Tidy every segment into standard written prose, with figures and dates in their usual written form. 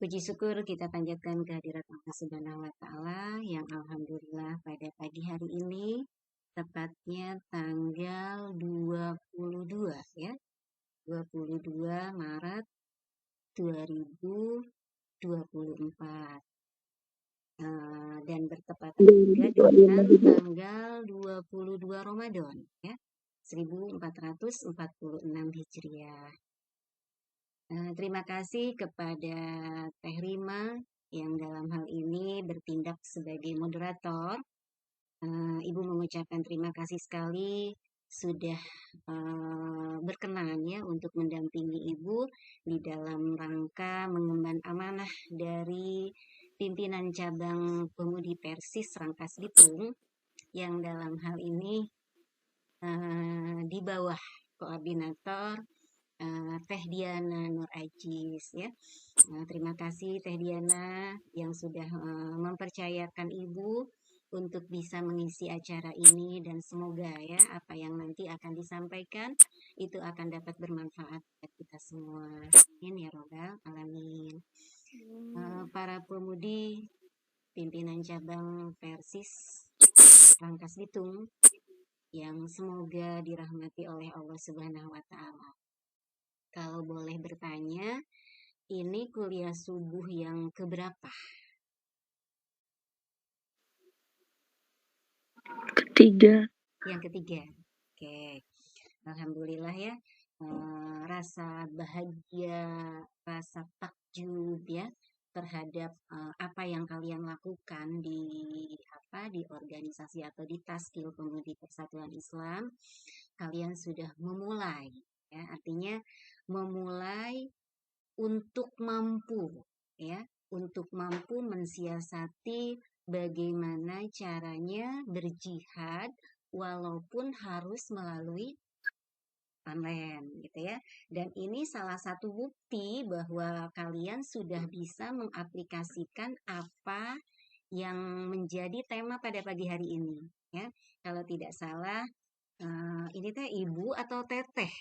Puji syukur kita panjatkan kehadirat Allah Subhanahu wa Ta'ala yang alhamdulillah pada pagi hari ini tepatnya tanggal 22 ya, 22 Maret 2024 dan bertepatan juga dengan tanggal 22 Ramadan ya, 1446 Hijriah. Terima kasih kepada Teh Rima yang dalam hal ini bertindak sebagai moderator. Ibu mengucapkan terima kasih sekali sudah berkenan ya untuk mendampingi Ibu di dalam rangka mengemban amanah dari pimpinan cabang Pemudi Persis Rangkas Bitung yang dalam hal ini di bawah koordinator Teh Diana Nur Ajis ya. Terima kasih Teh Diana yang sudah mempercayakan Ibu untuk bisa mengisi acara ini dan semoga ya apa yang nanti akan disampaikan itu akan dapat bermanfaat buat kita semua. Amin ya robbal alamin. Para pemudi pimpinan cabang Persis Rangkas Bitung yang semoga dirahmati oleh Allah Subhanahu wa Ta'ala. Kalau boleh bertanya, ini kuliah subuh yang keberapa? Ketiga. Yang ketiga. Oke. Alhamdulillah ya. Rasa bahagia, rasa takjub ya terhadap apa yang kalian lakukan di organisasi atau di Taskil Pemudi Persatuan Islam. Kalian sudah memulai ya, artinya memulai untuk mampu mensiasati bagaimana caranya berjihad walaupun harus melalui online gitu ya. Dan ini salah satu bukti bahwa kalian sudah bisa mengaplikasikan apa yang menjadi tema pada pagi hari ini ya. Kalau tidak salah ini teh ibu atau teteh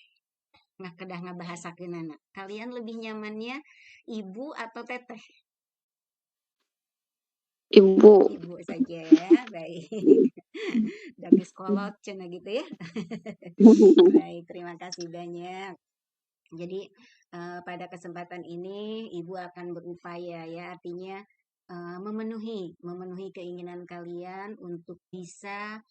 kedah ngabahasakeun anak. Kalian lebih nyamannya ibu atau teteh? Ibu. Ibu saja ya, baik. Dabis kolot cenah gitu ya. Baik, terima kasih banyak. Jadi pada kesempatan ini Ibu akan berupaya ya, artinya memenuhi keinginan kalian untuk bisa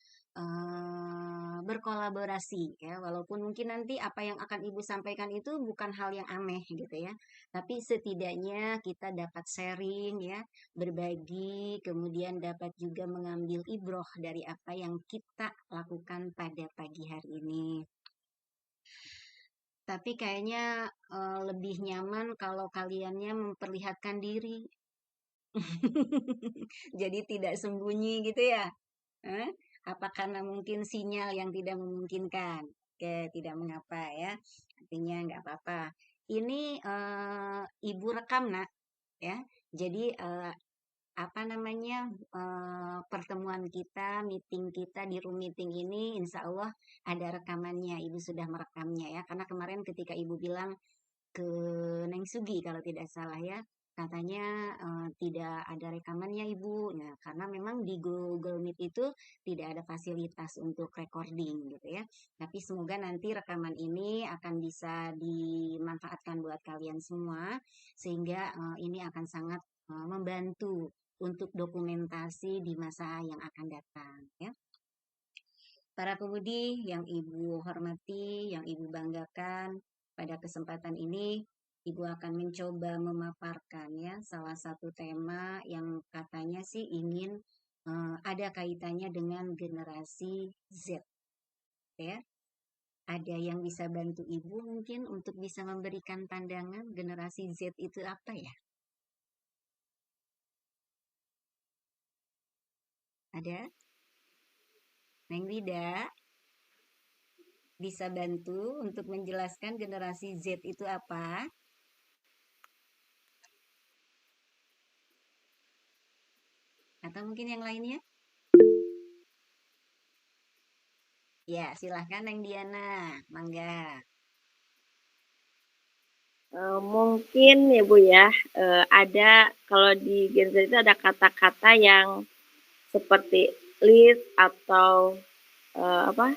berkolaborasi ya, walaupun mungkin nanti apa yang akan Ibu sampaikan itu bukan hal yang aneh gitu ya, tapi setidaknya kita dapat sharing ya, berbagi, kemudian dapat juga mengambil ibroh dari apa yang kita lakukan pada pagi hari ini. Tapi kayaknya lebih nyaman kalau kaliannya memperlihatkan diri. Jadi tidak sembunyi gitu ya. Apa karena mungkin sinyal yang tidak memungkinkan? Oke, tidak mengapa ya. Artinya nggak apa-apa. Ini Ibu rekam nak ya. Jadi pertemuan kita, meeting kita di room meeting ini insya Allah ada rekamannya. Ibu sudah merekamnya ya. Karena kemarin ketika Ibu bilang ke Neng Sugi kalau tidak salah ya, katanya tidak ada rekamannya Ibu. Nah, karena memang di Google Meet itu tidak ada fasilitas untuk recording gitu ya. Tapi semoga nanti rekaman ini akan bisa dimanfaatkan buat kalian semua sehingga ini akan sangat membantu untuk dokumentasi di masa yang akan datang ya. Para pemudi yang Ibu hormati, yang Ibu banggakan, pada kesempatan ini Ibu akan mencoba memaparkan ya salah satu tema yang katanya sih ingin ada kaitannya dengan generasi Z ya. Ada yang bisa bantu Ibu mungkin untuk bisa memberikan pandangan generasi Z itu apa ya? Ada? Neng Wida bisa bantu untuk menjelaskan generasi Z itu apa? Atau mungkin yang lainnya? Ya, silahkan Neng Diana, mangga. Mungkin ya Bu ya, ada kalau di Gen Z itu ada kata-kata yang seperti lead atau apa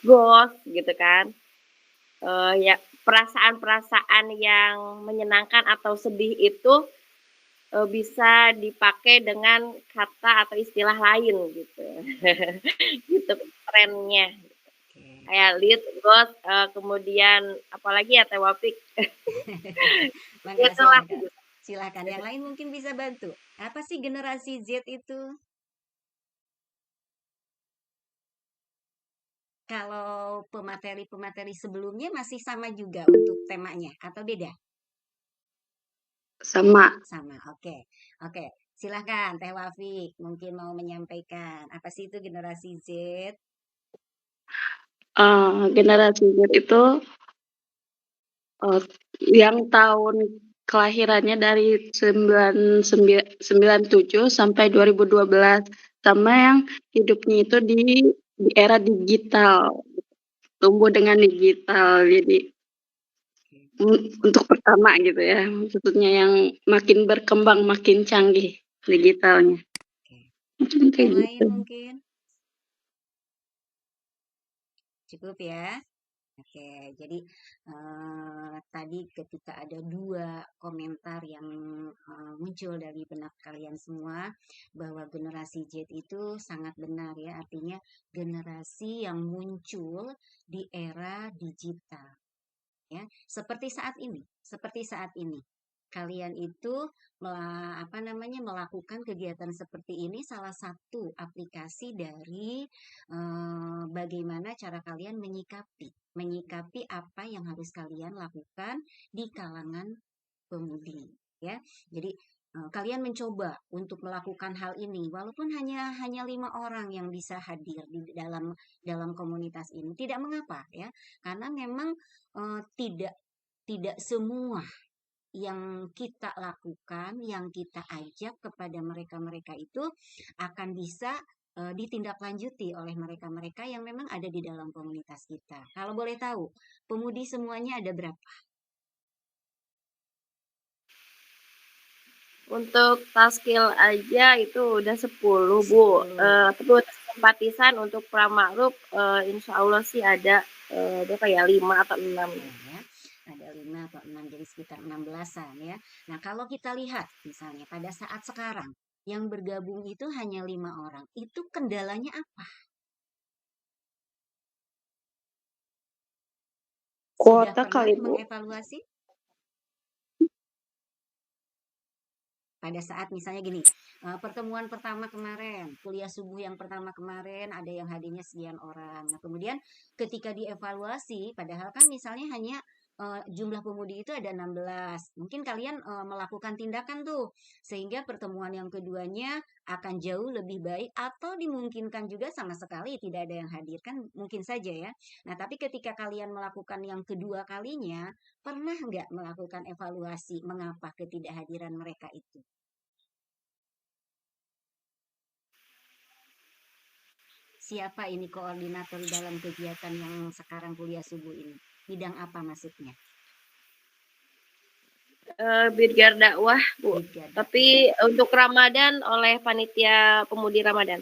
ghost gitu kan. Ya perasaan-perasaan yang menyenangkan atau sedih itu bisa dipakai dengan kata atau istilah lain gitu. Gitu trennya. Oke. Kayak lead, ghost, kemudian apalagi ya Tewapik. Makasih Itulah. ya Kak. Silakan. Yang lain mungkin bisa bantu. Apa sih generasi Z itu? Kalau pemateri-pemateri sebelumnya masih sama juga untuk temanya atau beda? Sama. Sama. Oke. Oke. Silahkan Teh Wafik mungkin mau menyampaikan apa sih itu generasi Z? Generasi Z itu yang tahun kelahirannya dari 97 sampai 2012, sama yang hidupnya itu di era digital, tumbuh dengan digital. Jadi untuk pertama gitu ya, maksudnya yang makin berkembang, makin canggih digitalnya. Oke. Mungkin kayak Yang lain gitu. mungkin cukup ya. Oke, jadi tadi ketika ada dua komentar yang muncul dari benak kalian semua bahwa generasi Z itu sangat benar ya, artinya generasi yang muncul di era digital ya, seperti saat ini. Kalian itu melakukan kegiatan seperti ini salah satu aplikasi dari bagaimana cara kalian menyikapi apa yang harus kalian lakukan di kalangan pemudi ya. Jadi kalian mencoba untuk melakukan hal ini walaupun hanya 5 orang yang bisa hadir di dalam komunitas ini, tidak mengapa ya, karena memang tidak tidak semua yang kita lakukan, yang kita ajak kepada mereka-mereka itu akan bisa ditindaklanjuti oleh mereka-mereka yang memang ada di dalam komunitas kita. Kalau boleh tahu, pemudi semuanya ada berapa? Untuk taskil aja itu udah 10 Bu. 10. Terus simpatisan untuk Pramakruf insya Allah sih ada berapa ya 5 atau 6. Ya, ada 5 atau 6, jadi sekitar 16-an ya. Nah, kalau kita lihat misalnya pada saat sekarang yang bergabung itu hanya 5 orang, itu kendalanya apa? Sudah Kuota pernah kali Bu. mengevaluasi? Pada saat misalnya gini, pertemuan pertama kemarin, kuliah subuh yang pertama kemarin ada yang hadirnya sekian orang. Nah, kemudian ketika dievaluasi, padahal kan misalnya hanya jumlah pemudi itu ada 16. Mungkin kalian melakukan tindakan tuh sehingga pertemuan yang keduanya akan jauh lebih baik atau dimungkinkan juga sama sekali tidak ada yang hadir, kan mungkin saja ya. Nah, tapi ketika kalian melakukan yang kedua kalinya, pernah nggak melakukan evaluasi mengapa ketidakhadiran mereka itu? Siapa ini koordinator dalam kegiatan yang sekarang kuliah subuh ini? Bidang apa maksudnya? Birgar dakwah Bu. Bidang Tapi dakwah. untuk Ramadan oleh panitia pemudi Ramadan.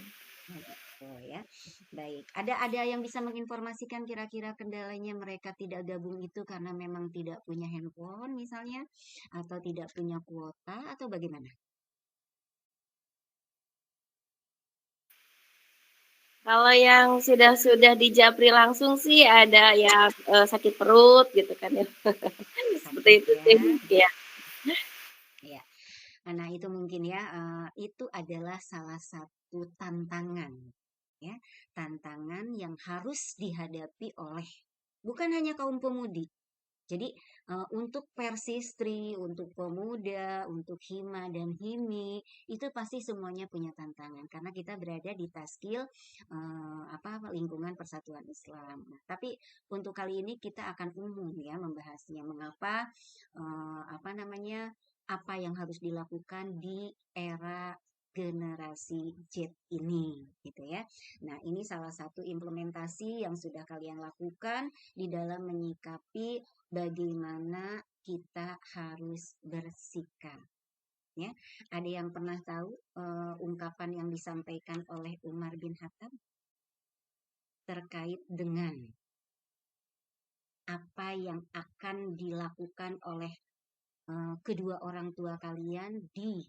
Oh ya, baik. Ada yang bisa menginformasikan kira-kira kendalanya mereka tidak gabung itu karena memang tidak punya handphone misalnya, atau tidak punya kuota atau bagaimana? Kalau yang sudah di Japri langsung sih ada ya sakit perut gitu kan ya. Seperti Sakit itu ya. sih ya. Ya. Nah, itu mungkin ya, itu adalah salah satu tantangan ya, tantangan yang harus dihadapi oleh bukan hanya kaum pemudi. Jadi untuk Persistri, untuk pemuda, untuk Hima dan Himi itu pasti semuanya punya tantangan karena kita berada di taskil lingkungan Persatuan Islam. Nah, tapi untuk kali ini kita akan umum ya membahasnya mengapa apa yang harus dilakukan di era generasi Z ini gitu ya. Nah, ini salah satu implementasi yang sudah kalian lakukan di dalam menyikapi bagaimana kita harus bersikap. Ya, ada yang pernah tahu ungkapan yang disampaikan oleh Umar bin Khattab terkait dengan apa yang akan dilakukan oleh kedua orang tua kalian di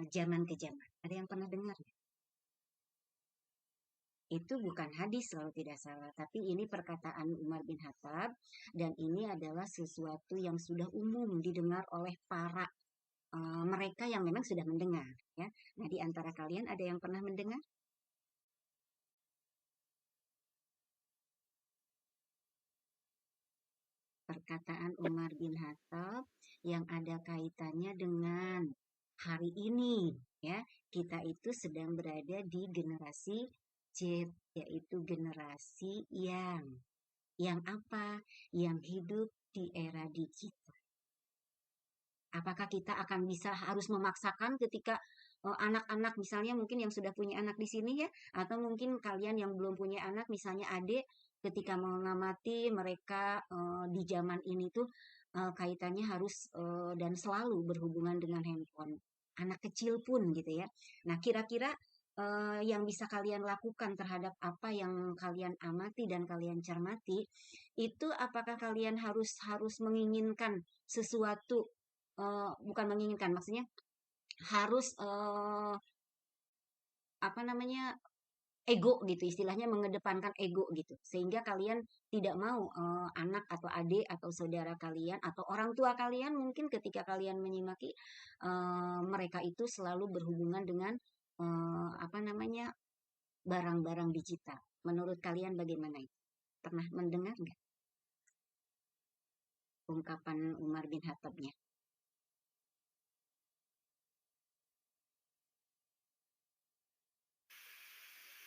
zaman ke zaman? Ada yang pernah dengar? Itu bukan hadis kalau tidak salah, tapi ini perkataan Umar bin Khattab, dan ini adalah sesuatu yang sudah umum didengar oleh para mereka yang memang sudah mendengar, ya. Nah, di antara kalian ada yang pernah mendengar? Perkataan Umar bin Khattab yang ada kaitannya dengan hari ini, ya. Kita itu sedang berada di generasi Z, yaitu generasi yang apa? Yang hidup di era digital. Apakah kita akan bisa harus memaksakan ketika anak-anak misalnya mungkin yang sudah punya anak di sini ya, atau mungkin kalian yang belum punya anak misalnya adik, ketika mengamati mereka di zaman ini tuh kaitannya harus dan selalu berhubungan dengan handphone. Anak kecil pun gitu ya. Nah, kira-kira yang bisa kalian lakukan terhadap apa yang kalian amati dan kalian cermati, itu apakah kalian harus menginginkan sesuatu, bukan menginginkan, maksudnya harus apa namanya, ego gitu, istilahnya mengedepankan ego gitu, sehingga kalian tidak mau anak atau adik atau saudara kalian atau orang tua kalian mungkin ketika kalian menyimaki mereka itu selalu berhubungan dengan apa namanya, barang-barang digital. Menurut kalian bagaimana itu? Pernah mendengar nggak ungkapan Umar bin Khattabnya?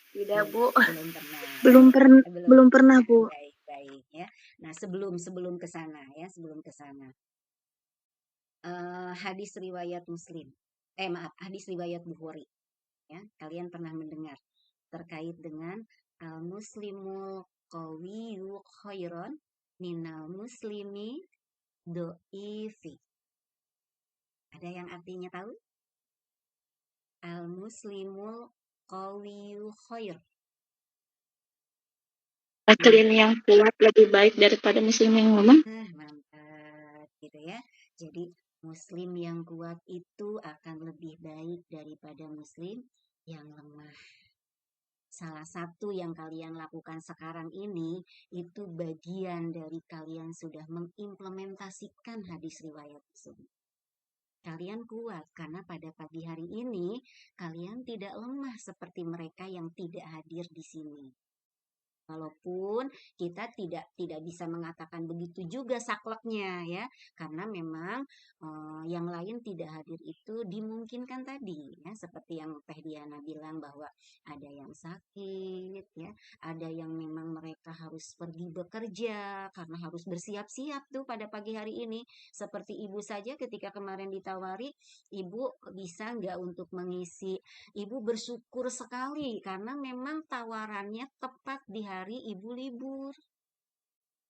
Tidak, Bu. Belum pernah. Belum pernah, Bu. Baik ya. Nah, sebelum ke sana ya, hadis riwayat Muslim. Hadis riwayat Bukhari ya. Kalian pernah mendengar terkait dengan al-muslimul qawiyyu khairon minal muslimi do'ifi. Ada yang artinya tahu? Al-muslimul qawiyyu khair. Muslim yang kuat lebih baik daripada muslim yang lemah. Mantap gitu ya. Jadi muslim yang kuat itu akan lebih baik daripada muslim yang lemah. Salah satu yang kalian lakukan sekarang ini itu bagian dari kalian sudah mengimplementasikan hadis riwayat tersebut. Kalian kuat karena pada pagi hari ini kalian tidak lemah seperti mereka yang tidak hadir di sini. Walaupun kita tidak bisa mengatakan begitu juga sakleknya ya, karena memang yang lain tidak hadir itu dimungkinkan tadi ya, seperti yang Teh Diana bilang bahwa ada yang sakit ya, ada yang memang mereka harus pergi bekerja karena harus bersiap-siap tuh pada pagi hari ini. Seperti ibu saja ketika kemarin ditawari, ibu bisa nggak untuk mengisi. Ibu bersyukur sekali karena memang tawarannya tepat di hari ibu libur.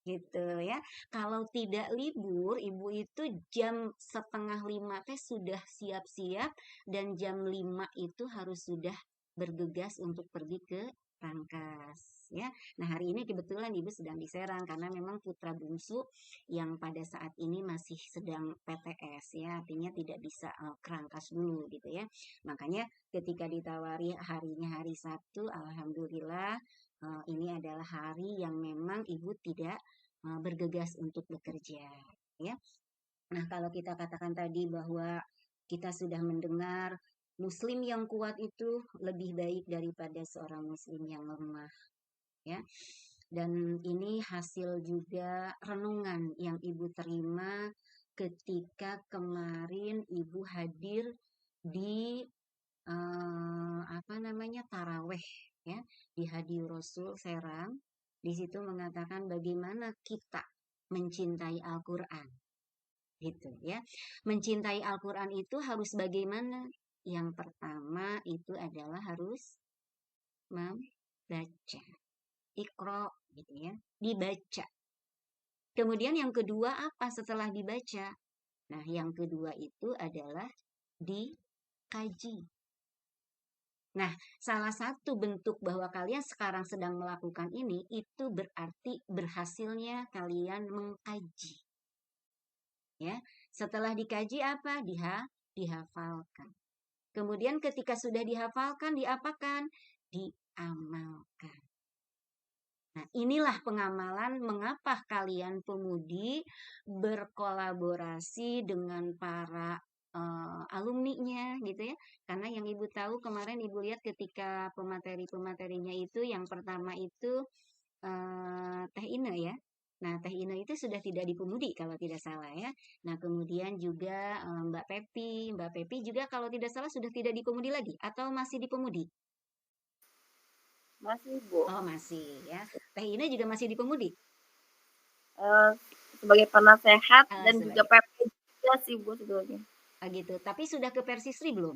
Gitu ya. Kalau tidak libur, ibu itu jam 4:30 teh sudah siap-siap dan jam 5 itu harus sudah bergegas untuk pergi ke Rangkas ya. Nah, hari ini kebetulan ibu sedang di Serang karena memang putra bungsu yang pada saat ini masih sedang PTS ya, artinya tidak bisa ke Rangkas dulu gitu ya. Makanya ketika ditawari harinya hari Sabtu, alhamdulillah ini adalah hari yang memang ibu tidak bergegas untuk bekerja ya. Nah, kalau kita katakan tadi bahwa kita sudah mendengar muslim yang kuat itu lebih baik daripada seorang muslim yang lemah ya. Dan ini hasil juga renungan yang ibu terima ketika kemarin ibu hadir di taraweh ya di Hadi Rasul Serang. Di situ mengatakan bagaimana kita mencintai Al-Quran gitu ya. Mencintai Al-Quran itu harus bagaimana? Yang pertama itu adalah harus membaca, Iqra gitu ya, dibaca. Kemudian yang kedua apa setelah dibaca? Nah, yang kedua itu adalah dikaji. Nah, salah satu bentuk bahwa kalian sekarang sedang melakukan ini, itu berarti berhasilnya kalian mengkaji. Ya, setelah dikaji apa? Dihafalkan. Kemudian ketika sudah dihafalkan, diapakan? Diamalkan. Nah, inilah pengamalan mengapa kalian pemudi berkolaborasi dengan para alumninya gitu ya. Karena yang Ibu tahu kemarin Ibu lihat ketika pemateri-pematerinya itu yang pertama itu Teh Ine ya. Nah, Teh Ine itu sudah tidak di Pemudi kalau tidak salah ya. Nah, kemudian juga Mbak Pepi. Mbak Pepi juga kalau tidak salah sudah tidak di Pemudi lagi atau masih di Pemudi? Masih, Bu. Oh, masih ya. Teh Ine juga masih di Pemudi? Sebagai penasehat dan juga Sebagai PP juga sih, Bu, sebetulnya. gitu. Tapi sudah ke Persisri belum?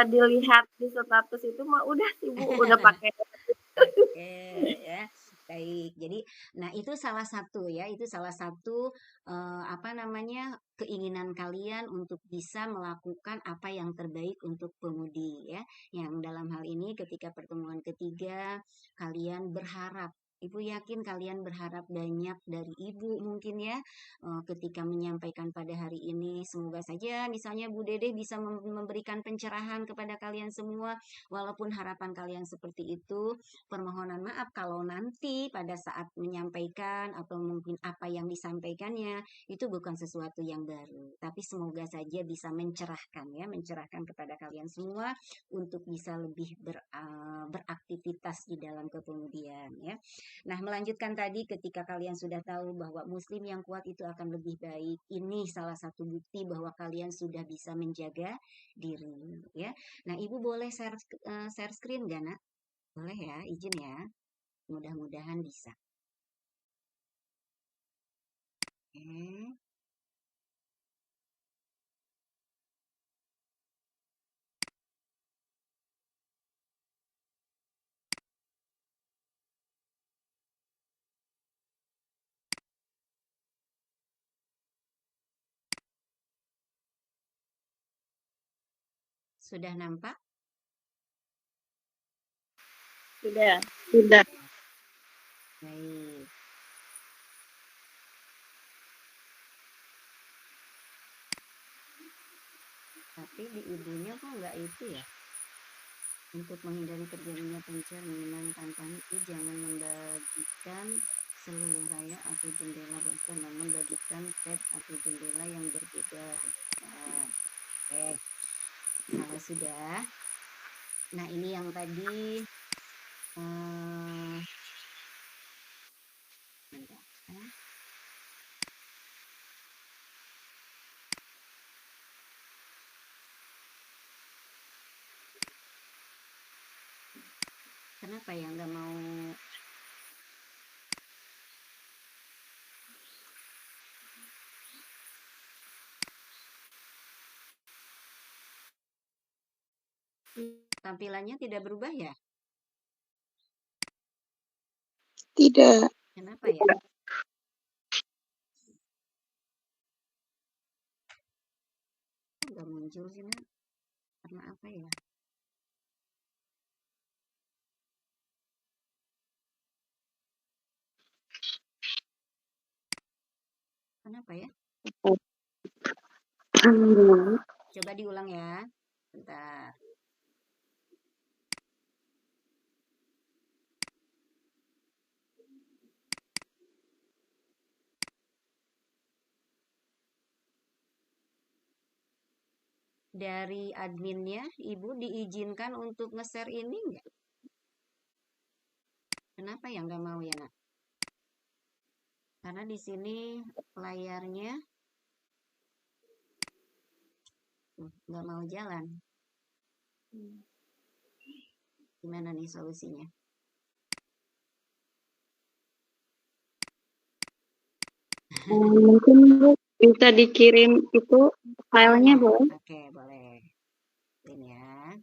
Dilihat di status itu mah udah sih, Bu, udah pakai. Oke ya. Baik. Jadi, nah itu salah satu ya, itu salah satu apa namanya keinginan kalian untuk bisa melakukan apa yang terbaik untuk pemudi ya. Yang dalam hal ini ketika pertemuan ketiga kalian berharap Ibu yakin kalian berharap banyak dari Ibu mungkin ya ketika menyampaikan pada hari ini. Semoga saja misalnya Bu Dede bisa memberikan pencerahan kepada kalian semua walaupun harapan kalian seperti itu. Permohonan maaf kalau nanti pada saat menyampaikan atau mungkin apa yang disampaikannya itu bukan sesuatu yang baru. Tapi semoga saja bisa mencerahkan ya, mencerahkan kepada kalian semua untuk bisa lebih beraktivitas di dalam kepemudian ya. Nah, melanjutkan tadi ketika kalian sudah tahu bahwa muslim yang kuat itu akan lebih baik. Ini salah satu bukti bahwa kalian sudah bisa menjaga diri ya. Nah, Ibu boleh share screen gak, Nak? Boleh ya, izin ya. Mudah-mudahan bisa. Oke. Sudah nampak? Sudah. Sudah. Baik. Tapi di ibunya kok nggak itu ya? Untuk menghindari terjadinya pencerminan tantangan itu jangan membagikan seluruh raya atau jendela bahkan namun bagikan tab atau jendela yang berbeda. Nah, oke. Kalau sudah, nah ini yang tadi kenapa ya nggak mau tampilannya tidak berubah ya? Tidak. Kenapa ya? Nggak muncul sih, Nak. Karena apa ya? Kenapa ya? Coba diulang ya. Bentar. Dari adminnya, Ibu diizinkan untuk nge-share ini nggak? Kenapa ya nggak mau ya, Nak? Karena di sini layarnya nggak mau jalan. Gimana nih solusinya? Mungkin Bu bisa dikirim itu filenya, Bu. Oke, boleh. Ini ya.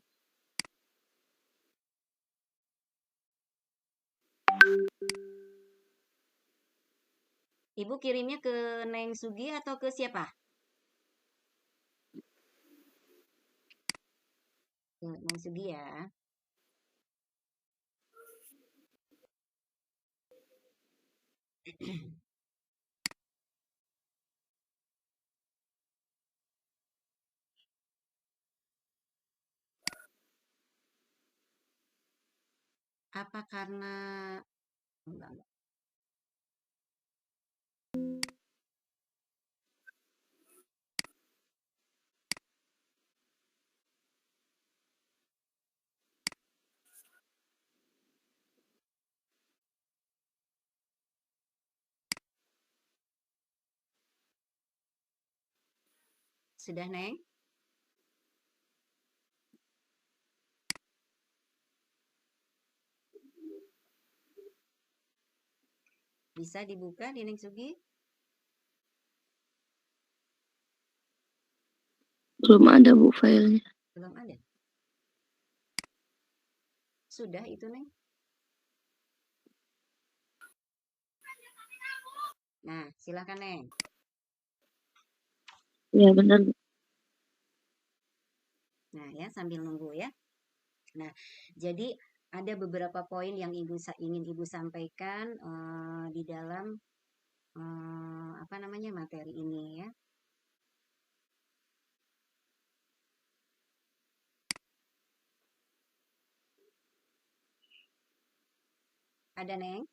Ibu kirimnya ke Neng Sugi atau ke siapa? Ke Neng Sugi ya. Apa karena enggak. Sudah, Neng? Bisa dibuka di Neng Sugi? Belum ada Bu filenya. Belum ada. Sudah itu, Neng? Nah, silakan, Neng. Ya benar. Nah, ya sambil nunggu ya. Nah, jadi ada beberapa poin yang ingin Ibu sampaikan di dalam apa namanya materi ini ya. Ada, Neng?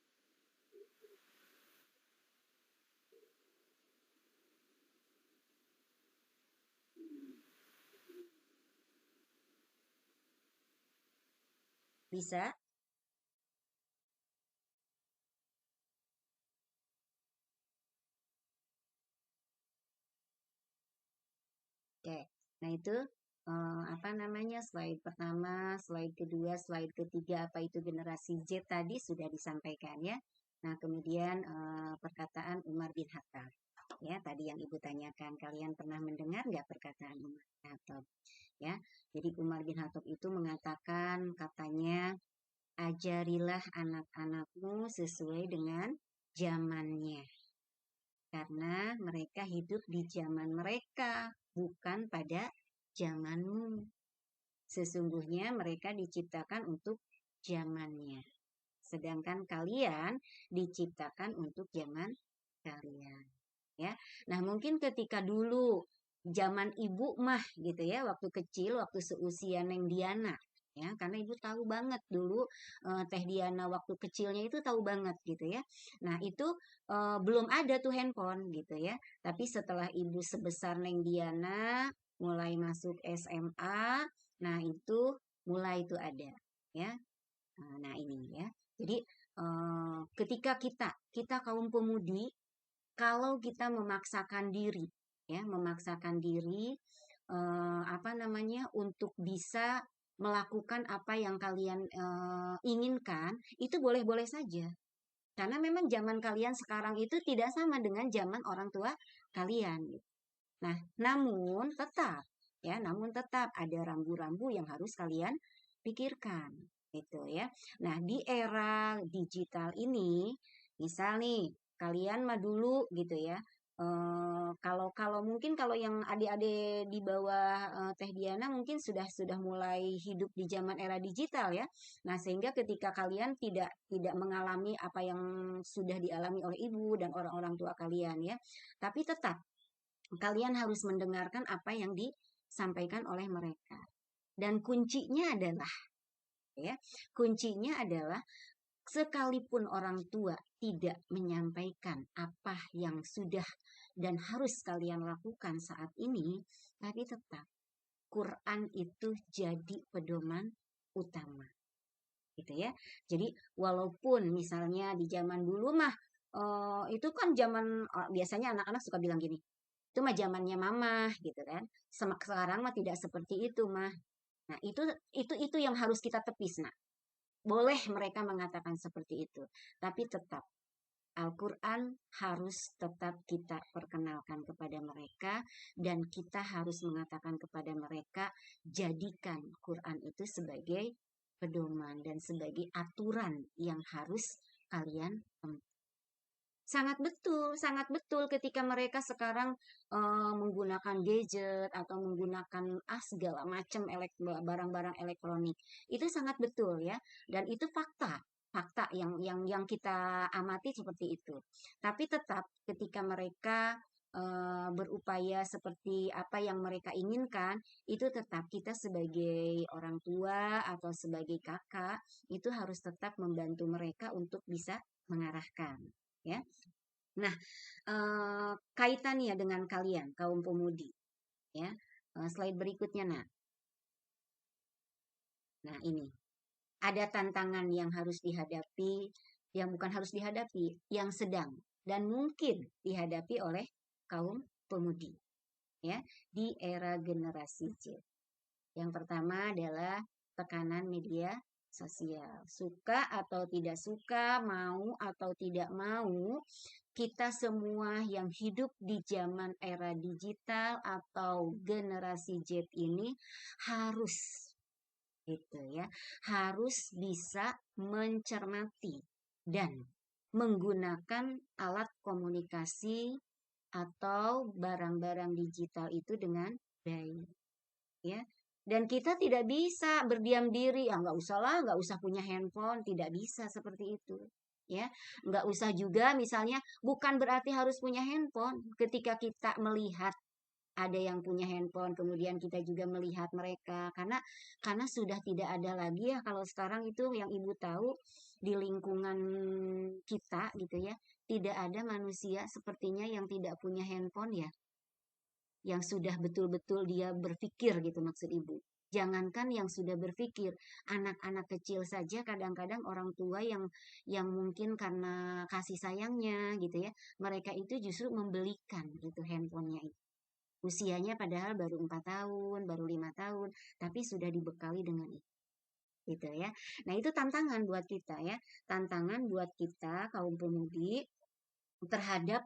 Bisa? Oke. Nah, itu apa namanya slide pertama, slide kedua, slide ketiga apa itu generasi Z tadi sudah disampaikan ya. Nah, kemudian perkataan Umar bin Khattab. Ya, tadi yang Ibu tanyakan, kalian pernah mendengar nggak perkataan Umar bin Khattab? Ya, jadi Umar bin Khattab itu mengatakan katanya, ajarilah anak-anakmu sesuai dengan zamannya. Karena mereka hidup di zaman mereka, bukan pada zamanmu. Sesungguhnya mereka diciptakan untuk zamannya. Sedangkan kalian diciptakan untuk zaman kalian. Ya. Nah, mungkin ketika dulu zaman ibu mah gitu ya, waktu kecil, waktu seusia Neng Diana, ya, karena ibu tahu banget dulu Teh Diana waktu kecilnya itu tahu banget gitu ya. Nah, itu belum ada tuh handphone gitu ya. Tapi setelah ibu sebesar Neng Diana mulai masuk SMA, nah itu mulai itu ada ya. Nah, ini ya. Jadi ketika kita kaum pemudi, kalau kita memaksakan diri ya, memaksakan diri apa namanya untuk bisa melakukan apa yang kalian inginkan, itu boleh-boleh saja. Karena memang zaman kalian sekarang itu tidak sama dengan zaman orang tua kalian. Nah, namun tetap ada rambu-rambu yang harus kalian pikirkan, gitu ya. Nah, di era digital ini, misal nih, kalian mah dulu gitu ya. Kalau kalau mungkin kalau yang adik-adik di bawah Teh Diana mungkin sudah mulai hidup di zaman era digital ya. Nah, sehingga ketika kalian tidak mengalami apa yang sudah dialami oleh ibu dan orang-orang tua kalian ya, tapi tetap kalian harus mendengarkan apa yang disampaikan oleh mereka. Dan kuncinya adalah sekalipun orang tua tidak menyampaikan apa yang sudah dan harus kalian lakukan saat ini, tapi tetap Quran itu jadi pedoman utama. Gitu ya. Jadi walaupun misalnya di zaman dulu mah itu kan zaman biasanya anak-anak suka bilang gini, itu mah zamannya mama gitu kan. Sekarang mah tidak seperti itu mah. Nah, itu yang harus kita tepis, nah. Boleh mereka mengatakan seperti itu, tapi tetap Al-Quran harus tetap kita perkenalkan kepada mereka dan kita harus mengatakan kepada mereka, jadikan Quran itu sebagai pedoman dan sebagai aturan yang harus kalian tempuh. Sangat betul ketika mereka sekarang menggunakan gadget atau menggunakan segala macam barang-barang elektronik. Itu sangat betul ya, dan itu fakta yang kita amati seperti itu. Tapi tetap ketika mereka berupaya seperti apa yang mereka inginkan, itu tetap kita sebagai orang tua atau sebagai kakak itu harus tetap membantu mereka untuk bisa mengarahkan, ya. Nah, kaitannya dengan kalian kaum pemudi, ya. Slide berikutnya, Nah, ini ada tantangan yang harus dihadapi, yang bukan harus dihadapi, yang sedang dan mungkin dihadapi oleh kaum pemudi, ya, di era generasi Z. Yang pertama adalah tekanan media sosial. Suka atau tidak suka, mau atau tidak mau, kita semua yang hidup di zaman era digital atau generasi Z ini harus gitu ya, harus bisa mencermati dan menggunakan alat komunikasi atau barang-barang digital itu dengan baik, ya. Dan kita tidak bisa berdiam diri, nggak usah punya handphone, tidak bisa seperti itu, ya. Nggak usah juga misalnya, bukan berarti harus punya handphone. Ketika kita melihat ada yang punya handphone, kemudian kita juga melihat mereka, karena sudah tidak ada lagi ya kalau sekarang itu yang Ibu tahu di lingkungan kita gitu ya, tidak ada manusia sepertinya yang tidak punya handphone ya, yang sudah betul-betul dia berpikir gitu maksud Ibu. Jangankan yang sudah berpikir, anak-anak kecil saja kadang-kadang orang tua yang mungkin karena kasih sayangnya gitu ya, mereka itu justru membelikan gitu handphonenya itu. Usianya padahal baru 4 tahun, baru 5 tahun, tapi sudah dibekali dengan itu. Gitu ya. Nah, itu tantangan buat kita ya. Tantangan buat kita kaum pemudi terhadap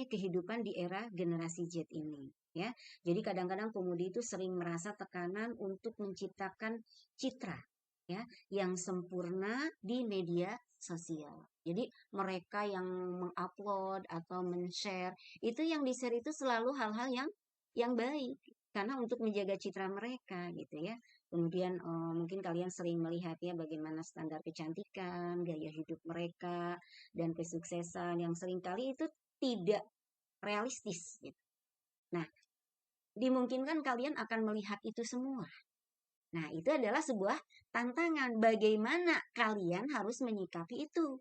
kehidupan di era generasi Z ini, ya. Jadi kadang-kadang pemudi itu sering merasa tekanan untuk menciptakan citra ya yang sempurna di media sosial. Jadi mereka yang mengupload atau men-share itu yang di-share itu selalu hal-hal yang baik karena untuk menjaga citra mereka gitu ya. Kemudian mungkin kalian sering melihat ya bagaimana standar kecantikan, gaya hidup mereka, dan kesuksesan yang seringkali itu tidak realistis gitu. Nah, dimungkinkan kalian akan melihat itu semua. Nah, itu adalah sebuah tantangan. Bagaimana kalian harus menyikapi itu?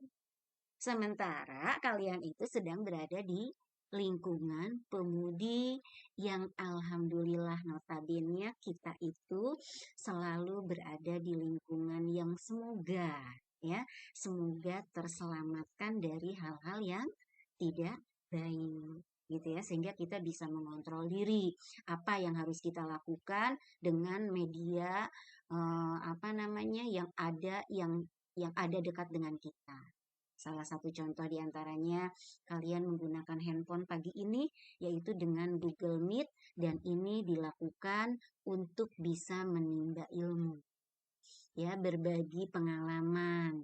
Sementara kalian itu sedang berada di lingkungan pemudi yang alhamdulillah notabene kita itu selalu berada di lingkungan yang semoga terselamatkan dari hal-hal yang tidak baik gitu ya, sehingga kita bisa mengontrol diri apa yang harus kita lakukan dengan media yang ada dekat dengan kita. Salah satu contoh diantaranya kalian menggunakan handphone pagi ini yaitu dengan Google Meet, dan ini dilakukan untuk bisa menimba ilmu, ya, berbagi pengalaman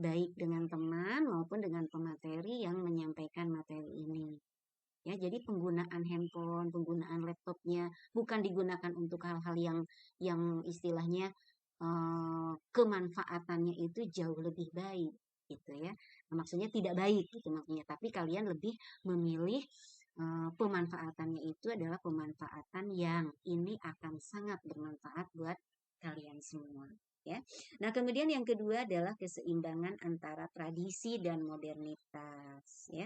baik dengan teman maupun dengan pemateri yang menyampaikan materi ini. Ya, jadi penggunaan handphone, penggunaan laptopnya bukan digunakan untuk hal-hal yang istilahnya kemanfaatannya itu jauh lebih baik gitu ya. Maksudnya tidak baik gitu maksudnya, tapi kalian lebih memilih pemanfaatannya itu adalah pemanfaatan yang ini akan sangat bermanfaat buat kalian semua. Ya. Nah, kemudian yang kedua adalah keseimbangan antara tradisi dan modernitas. Ya.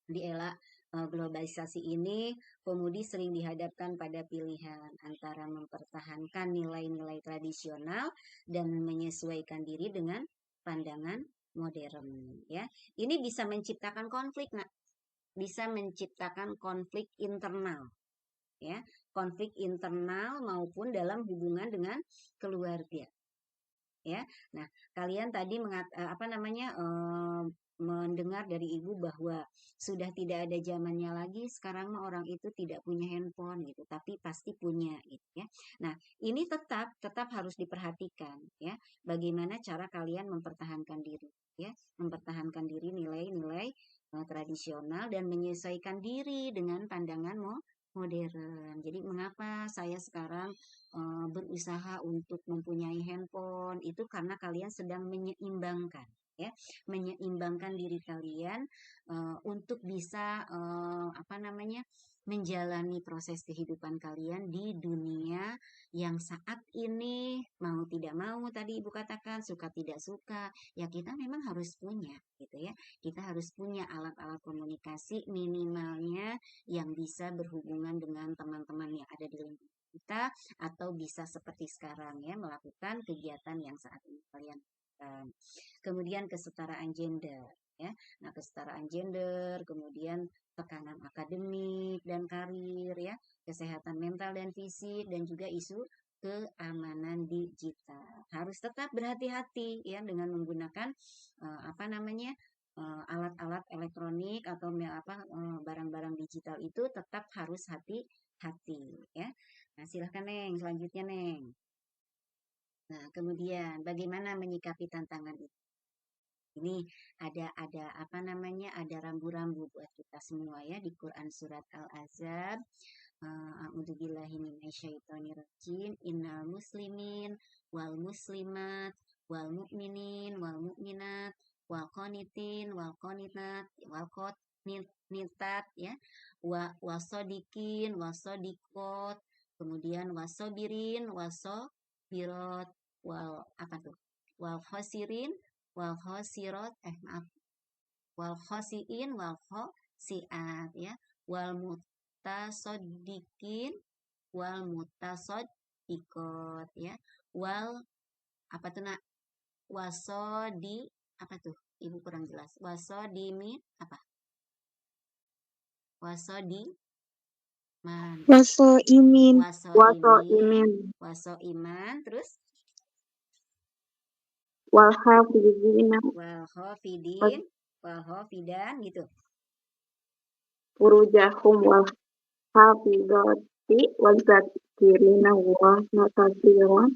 Di era globalisasi ini, pemudi sering dihadapkan pada pilihan antara mempertahankan nilai-nilai tradisional dan menyesuaikan diri dengan pandangan modern. Ya, ini bisa menciptakan konflik, bisa menciptakan konflik internal, ya, konflik internal maupun dalam hubungan dengan keluarga. Ya, nah kalian tadi mendengar dari ibu bahwa sudah tidak ada zamannya lagi, sekarang mah orang itu tidak punya handphone gitu, tapi pasti punya gitu ya. Nah, ini tetap harus diperhatikan ya, bagaimana cara kalian mempertahankan diri ya, mempertahankan diri nilai-nilai tradisional dan menyesuaikan diri dengan pandangan modern. Jadi mengapa saya sekarang berusaha untuk mempunyai handphone itu karena kalian sedang menyeimbangkan ya, menyeimbangkan diri kalian untuk bisa menjalani proses kehidupan kalian di dunia yang saat ini mau tidak mau tadi ibu katakan suka tidak suka ya, kita memang harus punya gitu ya, kita harus punya alat-alat komunikasi minimalnya yang bisa berhubungan dengan teman-teman yang ada di lingkungan kita, atau bisa seperti sekarang ya, melakukan kegiatan yang saat ini kalian lakukan. Kemudian kesetaraan gender ya. Nah, kesetaraan gender, kemudian tekanan akademik dan karir ya, kesehatan mental dan fisik, dan juga isu keamanan digital. Harus tetap berhati-hati ya dengan menggunakan alat-alat elektronik atau barang-barang digital itu, tetap harus hati-hati ya. Nah, silahkan Neng, selanjutnya Neng. Nah, kemudian bagaimana menyikapi tantangan itu? Ini ada rambu-rambu buat kita semua ya di Quran surat Al-Ahzab. A'udzubillahi minasyaitonirrajim. Innal muslimin wal muslimat wal mu'minin wal mu'minat wal qanitin wal qanitat wal qanitat ya, wasodikin wasodikot, kemudian wasobirin wasobirot wal khosirin wal khosirat wal khosiin wal khosiat ya, wal mutasoddiqin wal mutasoddiqot ya, wal wasodi ibu kurang jelas, wasodimin wasodiman wasoiman terus wal hafidin wal hafidan gitu. furujahum wal hafidati wal zakirina wa katsiran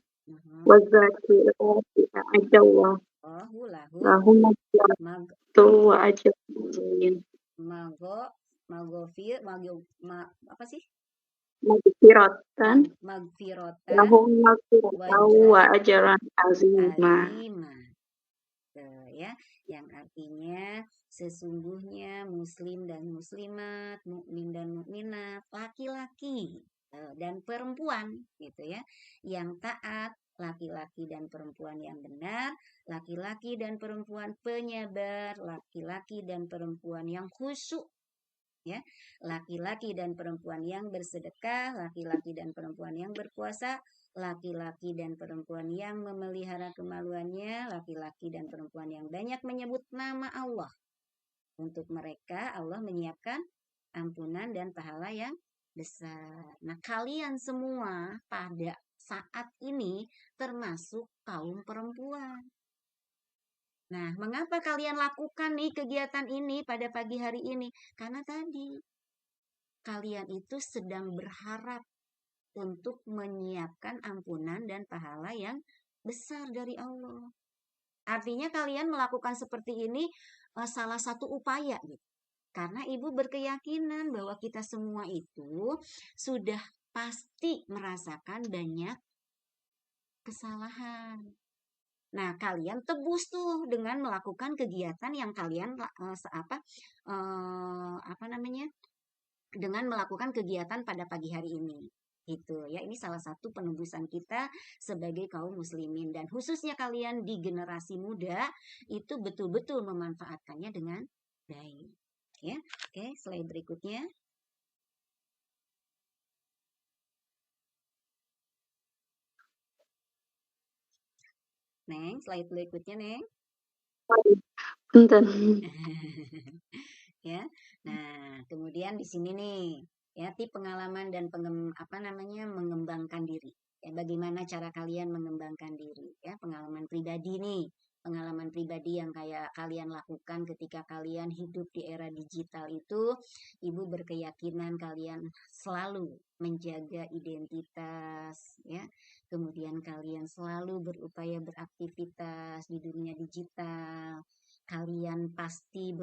wa zakirati a'adallah lahum maghfiratu wa ajrun magfiratan lahum maghfiratu wa ajran azima. Ya, yang artinya sesungguhnya muslim dan muslimat, mukmin dan mukminat, laki-laki dan perempuan gitu ya, yang taat, laki-laki dan perempuan yang benar, laki-laki dan perempuan penyabar, laki-laki dan perempuan yang khusyuk ya, laki-laki dan perempuan yang bersedekah, laki-laki dan perempuan yang berpuasa, laki-laki dan perempuan yang memelihara kemaluannya, laki-laki dan perempuan yang banyak menyebut nama Allah. Untuk mereka Allah menyiapkan ampunan dan pahala yang besar. Nah, kalian semua pada saat ini termasuk kaum perempuan. Nah, mengapa kalian lakukan nih kegiatan ini pada pagi hari ini? Karena tadi kalian itu sedang berharap untuk menyiapkan ampunan dan pahala yang besar dari Allah. Artinya kalian melakukan seperti ini salah satu upaya gitu. Karena ibu berkeyakinan bahwa kita semua itu sudah pasti merasakan banyak kesalahan. Nah, kalian tebus tuh dengan melakukan kegiatan yang kalian dengan melakukan kegiatan pada pagi hari ini. Gitu ya, ini salah satu penebusan kita sebagai kaum muslimin, dan khususnya kalian di generasi muda itu betul-betul memanfaatkannya dengan baik ya. Oke, slide berikutnya. Neng, slide berikutnya Neng. Punten. Ya. Nah, kemudian di sini nih ya, tip pengalaman dan mengembangkan diri. Ya, bagaimana cara kalian mengembangkan diri ya, pengalaman pribadi nih. pengalaman pribadi yang kayak kalian lakukan ketika kalian hidup di era digital itu, Ibu berkeyakinan kalian selalu menjaga identitas, ya. Kemudian kalian selalu berupaya beraktivitas di dunia digital. Kalian pasti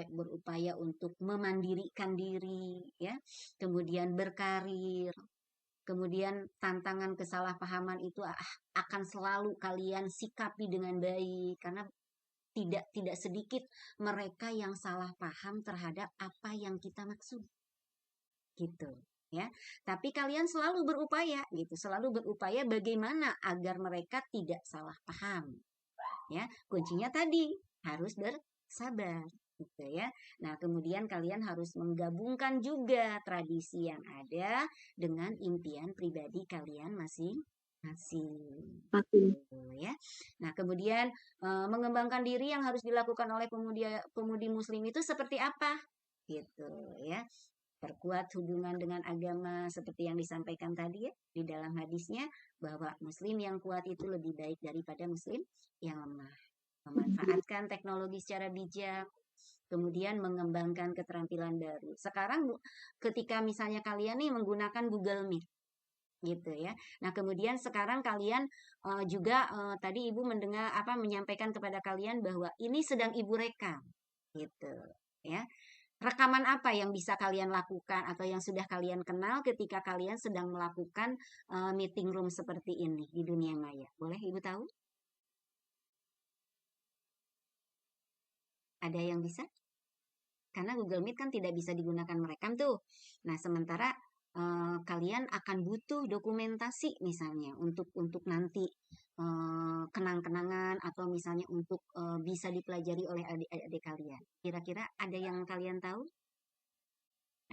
berupaya untuk memandirikan diri, ya. Kemudian berkarir. Kemudian tantangan kesalahpahaman itu akan selalu kalian sikapi dengan baik, karena tidak sedikit mereka yang salah paham terhadap apa yang kita maksud, gitu ya. Tapi kalian selalu berupaya gitu, selalu berupaya bagaimana agar mereka tidak salah paham, ya. Kuncinya tadi harus bersabar, gitu ya. Nah, kemudian kalian harus menggabungkan juga tradisi yang ada dengan impian pribadi kalian masing-masing. Gitu ya. Nah, kemudian mengembangkan diri yang harus dilakukan oleh pemudi muslim itu seperti apa? Gitu ya. Perkuat hubungan dengan agama seperti yang disampaikan tadi ya di dalam hadisnya, bahwa muslim yang kuat itu lebih baik daripada muslim yang lemah. Memanfaatkan teknologi secara bijak, kemudian mengembangkan keterampilan baru. Sekarang ketika misalnya kalian nih menggunakan Google Meet, gitu ya. Nah, kemudian sekarang kalian juga tadi Ibu menyampaikan kepada kalian bahwa ini sedang Ibu rekam, gitu ya. Rekaman apa yang bisa kalian lakukan atau yang sudah kalian kenal ketika kalian sedang melakukan meeting room seperti ini di dunia maya? Boleh Ibu tahu? Ada yang bisa? Karena Google Meet kan tidak bisa digunakan merekam tuh. Nah, sementara kalian akan butuh dokumentasi misalnya untuk nanti kenang-kenangan atau misalnya untuk bisa dipelajari oleh adik-adik kalian. Kira-kira ada yang kalian tahu?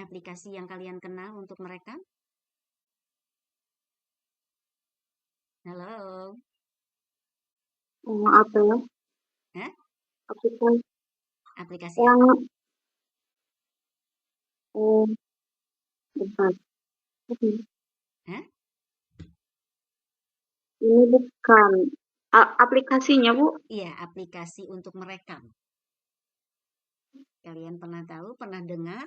Aplikasi yang kalian kenal untuk merekam? Halo? Apa ya? Hah? Aplikasi Yang bentar. Hah? Ini bukan aplikasinya, Bu. Iya, aplikasi untuk merekam. Kalian pernah tahu, pernah dengar?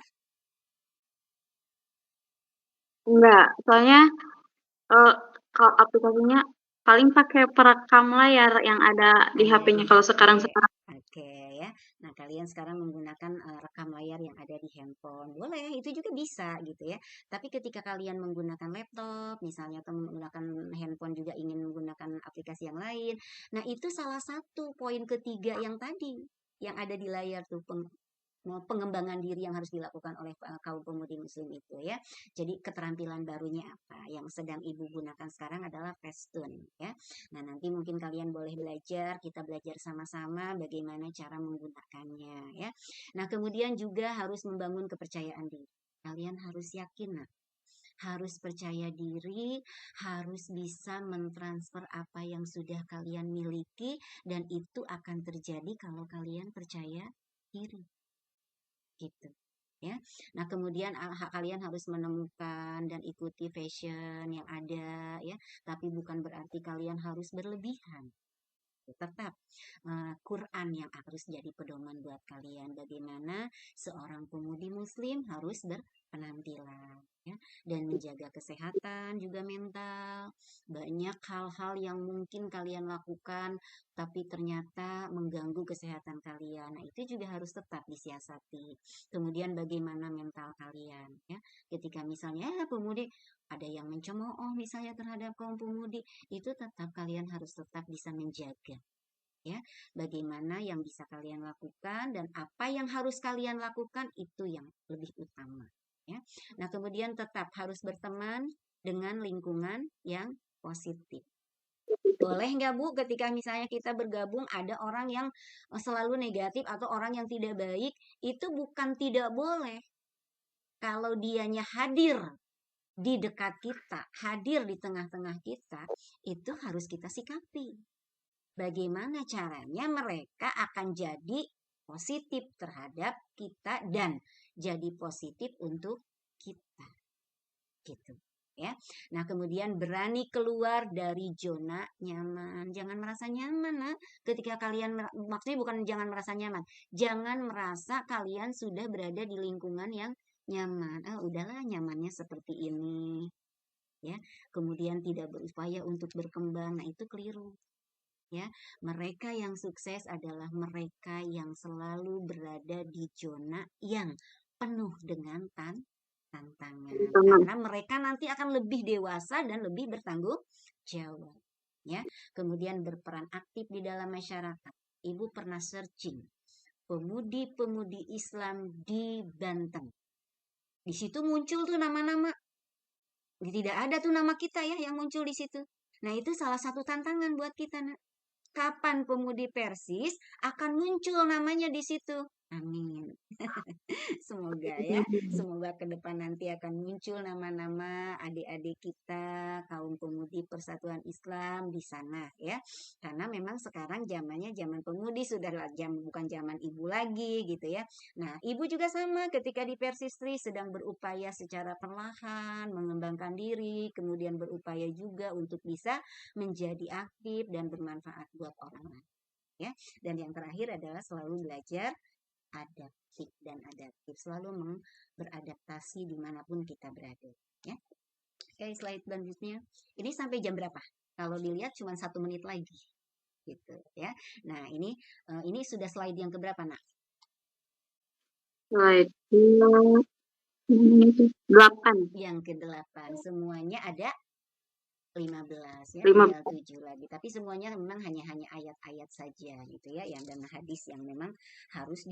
Enggak, soalnya kalau aplikasinya paling pakai perekam layar yang ada di HP-nya kalau sekarang. Oke ya. Nah, kalian sekarang menggunakan rekam layar yang ada di handphone. Boleh, itu juga bisa gitu ya. Tapi ketika kalian menggunakan laptop misalnya atau menggunakan handphone juga ingin menggunakan aplikasi yang lain. Nah, itu salah satu poin ketiga yang tadi yang ada di layar tuh, pengembangan diri yang harus dilakukan oleh kaum pemudi muslim itu ya. Jadi keterampilan barunya apa yang sedang Ibu gunakan sekarang adalah Facetune ya. Nah, nanti mungkin kalian boleh belajar, kita belajar sama-sama bagaimana cara menggunakannya ya. Nah, kemudian juga harus membangun kepercayaan diri. Kalian harus yakin, harus percaya diri, harus bisa mentransfer apa yang sudah kalian miliki, dan itu akan terjadi kalau kalian percaya diri. Gitu ya. Nah, kemudian kalian harus menemukan dan ikuti fashion yang ada ya, tapi bukan berarti kalian harus berlebihan. Tetap Quran yang harus jadi pedoman buat kalian, bagaimana seorang pemudi muslim harus berpenampilan ya, dan menjaga kesehatan juga mental. Banyak hal-hal yang mungkin kalian lakukan tapi ternyata mengganggu kesehatan kalian. Nah, itu juga harus tetap disiasati. Kemudian bagaimana mental kalian ya, ketika misalnya pemudi ada yang mencemooh misalnya terhadap kaum pemudi, itu tetap kalian harus tetap bisa menjaga ya, bagaimana yang bisa kalian lakukan dan apa yang harus kalian lakukan itu yang lebih utama ya. Nah, kemudian tetap harus berteman dengan lingkungan yang positif. Boleh nggak Bu, ketika misalnya kita bergabung ada orang yang selalu negatif atau orang yang tidak baik, itu bukan tidak boleh. Kalau dianya hadir di dekat kita, hadir di tengah-tengah kita, itu harus kita sikapi. Bagaimana caranya mereka akan jadi positif terhadap kita dan jadi positif untuk kita. Gitu. ya. Nah, kemudian berani keluar dari zona nyaman. Jangan merasa nyaman, nah. Ketika kalian maksudnya bukan jangan merasa nyaman. Jangan merasa kalian sudah berada di lingkungan yang nyaman. Ah, udahlah nyamannya seperti ini. Ya. Kemudian tidak berupaya untuk berkembang. Nah, itu keliru. Ya, mereka yang sukses adalah mereka yang selalu berada di zona yang penuh dengan tantangan. Karena mereka nanti akan lebih dewasa dan lebih bertanggung jawab. Ya, kemudian berperan aktif di dalam masyarakat. Ibu pernah searching pemudi-pemudi Islam di Banten. Di situ muncul tuh nama-nama. Tidak ada tuh nama kita ya yang muncul di situ. Nah, itu salah satu tantangan buat kita, Nak. Kapan pemudi Persis akan muncul namanya di situ? Amin. Semoga ya, semoga ke depan nanti akan muncul nama-nama adik-adik kita, kaum pemudi Persatuan Islam di sana ya. Karena memang sekarang zamannya zaman pemudi, sudah bukan zaman ibu lagi gitu ya. Nah, ibu juga sama ketika di Persistri sedang berupaya secara perlahan mengembangkan diri, kemudian berupaya juga untuk bisa menjadi aktif dan bermanfaat buat orang lain ya. Dan yang terakhir adalah selalu belajar adaptif dan adaptif, selalu beradaptasi dimanapun kita berada ya. Oke, slide selanjutnya. Ini sampai jam berapa? Kalau dilihat cuma 1 menit lagi gitu ya. Nah, ini sudah slide yang keberapa, Nak? Slide 8. Yang ke-8. Semuanya ada 15 ya, 5. tinggal 7 lagi. Tapi semuanya memang hanya ayat-ayat saja gitu ya, yang dan hadis yang memang harus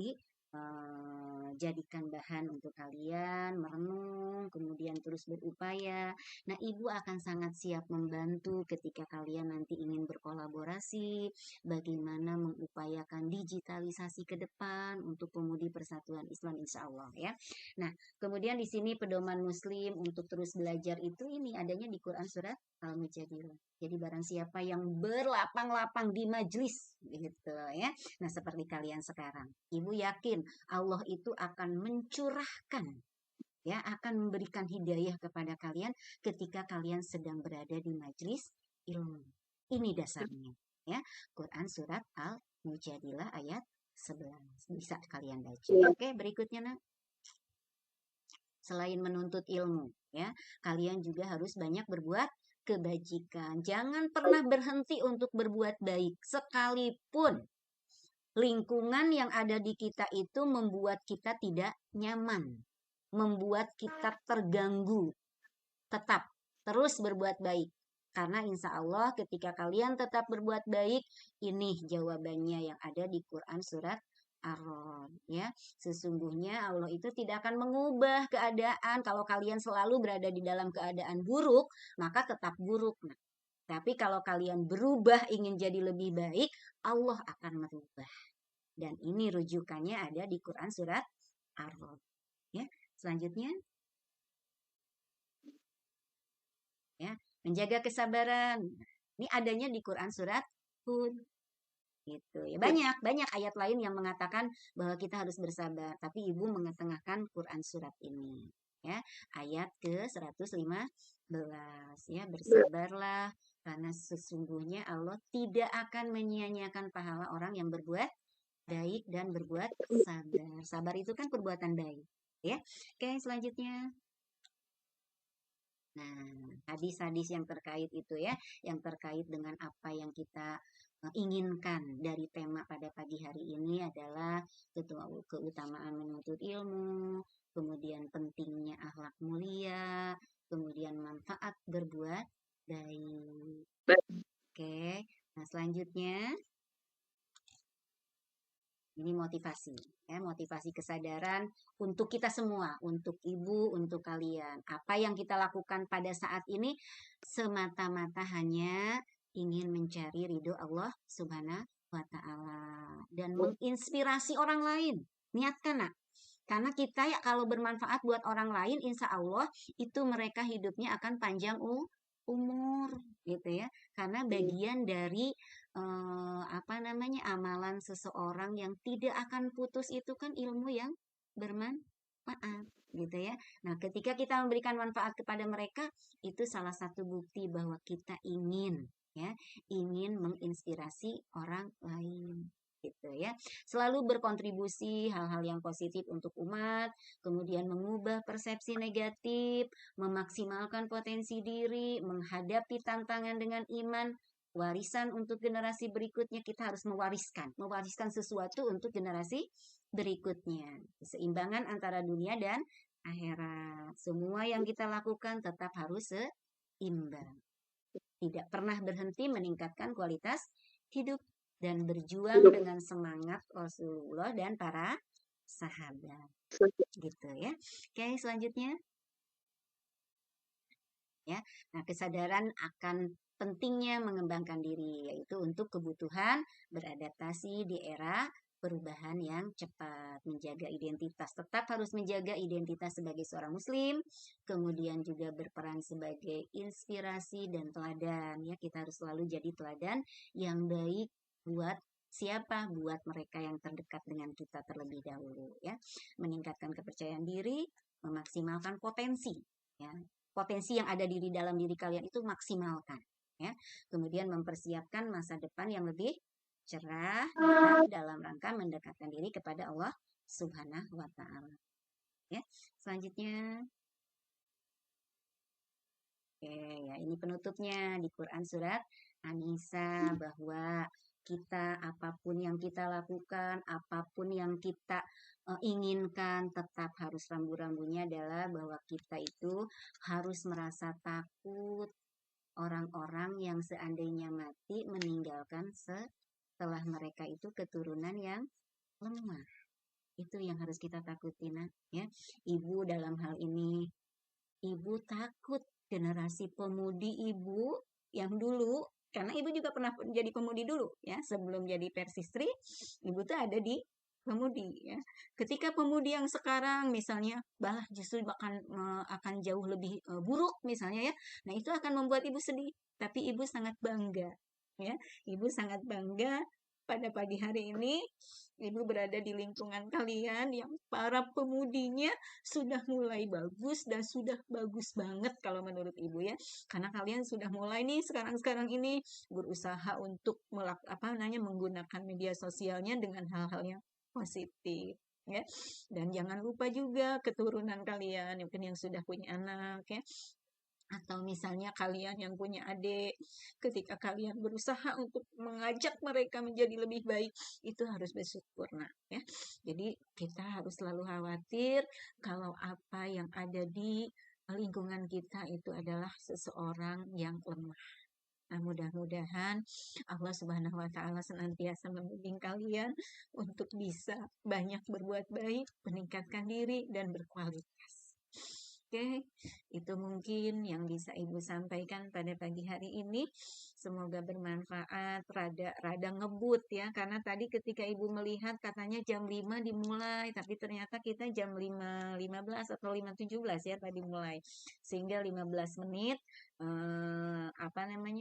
jadikan bahan untuk kalian merenung, kemudian terus berupaya. Nah, ibu akan sangat siap membantu ketika kalian nanti ingin berkolaborasi, bagaimana mengupayakan digitalisasi ke depan untuk pemudi Persatuan Islam insya Allah ya. Nah, kemudian di sini pedoman Muslim untuk terus belajar itu ini adanya di Quran surat Al-Mujadilah. Jadi barang siapa yang berlapang-lapang di majlis gitu ya. Nah, seperti kalian sekarang. Ibu yakin Allah itu akan mencurahkan ya, akan memberikan hidayah kepada kalian ketika kalian sedang berada di majlis ilmu. Ini dasarnya ya. Quran surat Al-Mujadilah ayat 11. Bisa kalian baca. Oke, berikutnya Nak. Selain menuntut ilmu ya, kalian juga harus banyak berbuat kebajikan. Jangan pernah berhenti untuk berbuat baik sekalipun lingkungan yang ada di kita itu membuat kita tidak nyaman, membuat kita terganggu. Tetap terus berbuat baik. Karena insya Allah ketika kalian tetap berbuat baik, ini jawabannya yang ada di Quran surat Ar-Rod ya. Sesungguhnya Allah itu tidak akan mengubah keadaan. Kalau kalian selalu berada di dalam keadaan buruk, maka tetap buruk. Nah, tapi kalau kalian berubah ingin jadi lebih baik, Allah akan merubah. Dan ini rujukannya ada di Quran surat Ar-Rod ya. Selanjutnya ya, menjaga kesabaran. Ini adanya di Quran surat Hud. Gitu ya. Banyak ayat lain yang mengatakan bahwa kita harus bersabar, tapi ibu mengetengahkan Quran surat ini ya. Ayat ke-115 ya, bersabarlah karena sesungguhnya Allah tidak akan menyia-nyiakan pahala orang yang berbuat baik dan berbuat sabar. Sabar itu kan perbuatan baik ya. Oke, selanjutnya. Nah, hadis-hadis yang terkait itu ya, yang terkait dengan apa yang kita inginkan dari tema pada pagi hari ini adalah keutamaan menuntut ilmu, kemudian pentingnya akhlak mulia, kemudian manfaat berbuat baik. Oke, nah selanjutnya ini motivasi, ya, motivasi kesadaran untuk kita semua, untuk ibu, untuk kalian. Apa yang kita lakukan pada saat ini semata-mata hanya ingin mencari ridho Allah Subhanahu wa Ta'ala dan menginspirasi orang lain. Niatkan, Nak. Karena kita ya kalau bermanfaat buat orang lain, insya Allah itu mereka hidupnya akan panjang umur, gitu ya. Karena bagian dari amalan seseorang yang tidak akan putus itu kan ilmu yang manfaat gitu ya. Nah, ketika kita memberikan manfaat kepada mereka, itu salah satu bukti bahwa kita ingin menginspirasi orang lain gitu ya. Selalu berkontribusi hal-hal yang positif untuk umat, kemudian mengubah persepsi negatif, memaksimalkan potensi diri, menghadapi tantangan dengan iman, warisan untuk generasi berikutnya. Kita harus mewariskan sesuatu untuk generasi berikutnya. Keseimbangan antara dunia dan akhirat. Semua yang kita lakukan tetap harus seimbang. Tidak pernah berhenti meningkatkan kualitas hidup dan berjuang dengan semangat Rasulullah dan para sahabat. Gitu ya. Oke, selanjutnya. Ya. Nah, kesadaran akan pentingnya mengembangkan diri, yaitu untuk kebutuhan beradaptasi di era perubahan yang cepat, menjaga identitas, tetap harus menjaga identitas sebagai seorang muslim, kemudian juga berperan sebagai inspirasi dan teladan ya. Kita harus selalu jadi teladan yang baik buat siapa? Buat mereka yang terdekat dengan kita terlebih dahulu ya. Meningkatkan kepercayaan diri, memaksimalkan potensi ya. Potensi yang ada di dalam diri kalian itu maksimalkan ya. Kemudian mempersiapkan masa depan yang lebih cerah dalam rangka mendekatkan diri kepada Allah Subhanahu wa taala. Ya. Selanjutnya ya ini penutupnya di Quran surat An-Nisa, bahwa kita apapun yang kita lakukan, apapun yang kita inginkan, tetap harus rambu-rambunya adalah bahwa kita itu harus merasa takut orang-orang yang seandainya mati meninggalkan setelah mereka itu keturunan yang lemah. Itu yang harus kita takutin ya. Ibu dalam hal ini, ibu takut generasi pemudi ibu yang dulu, karena ibu juga pernah jadi pemudi dulu ya, sebelum jadi persistri, ibu tuh ada di pemudi ya. Ketika pemudi yang sekarang misalnya malah justru akan jauh lebih buruk misalnya ya. Nah, itu akan membuat ibu sedih, tapi ibu sangat bangga ya. Ibu sangat bangga pada pagi hari ini ibu berada di lingkungan kalian yang para pemudinya sudah mulai bagus dan sudah bagus banget kalau menurut ibu ya. Karena kalian sudah mulai nih sekarang ini berusaha untuk menggunakan media sosialnya dengan hal-hal yang positif ya. Dan jangan lupa juga keturunan kalian mungkin yang sudah punya anak ya, atau misalnya kalian yang punya adik, ketika kalian berusaha untuk mengajak mereka menjadi lebih baik, itu harus bersyukur ya. Jadi kita harus selalu khawatir kalau apa yang ada di lingkungan kita itu adalah seseorang yang lemah. Nah, mudah-mudahan Allah Subhanahu wa taala senantiasa membimbing kalian untuk bisa banyak berbuat baik, meningkatkan diri dan berkualitas. Oke, itu mungkin yang bisa Ibu sampaikan pada pagi hari ini. Semoga bermanfaat, rada ngebut ya, karena tadi ketika Ibu melihat katanya jam 5 dimulai, tapi ternyata kita jam 5.15 atau 5.17 ya tadi mulai. Sehingga 15 menit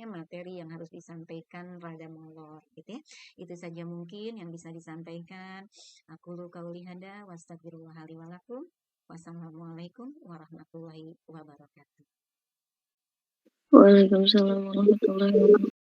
materi yang harus disampaikan rada molor gitu ya. Itu saja mungkin yang bisa disampaikan. Aku qauli hada wa astagfirullah li wa lakum. Wassalamualaikum warahmatullahi wabarakatuh. Waalaikumsalam warahmatullahi wabarakatuh.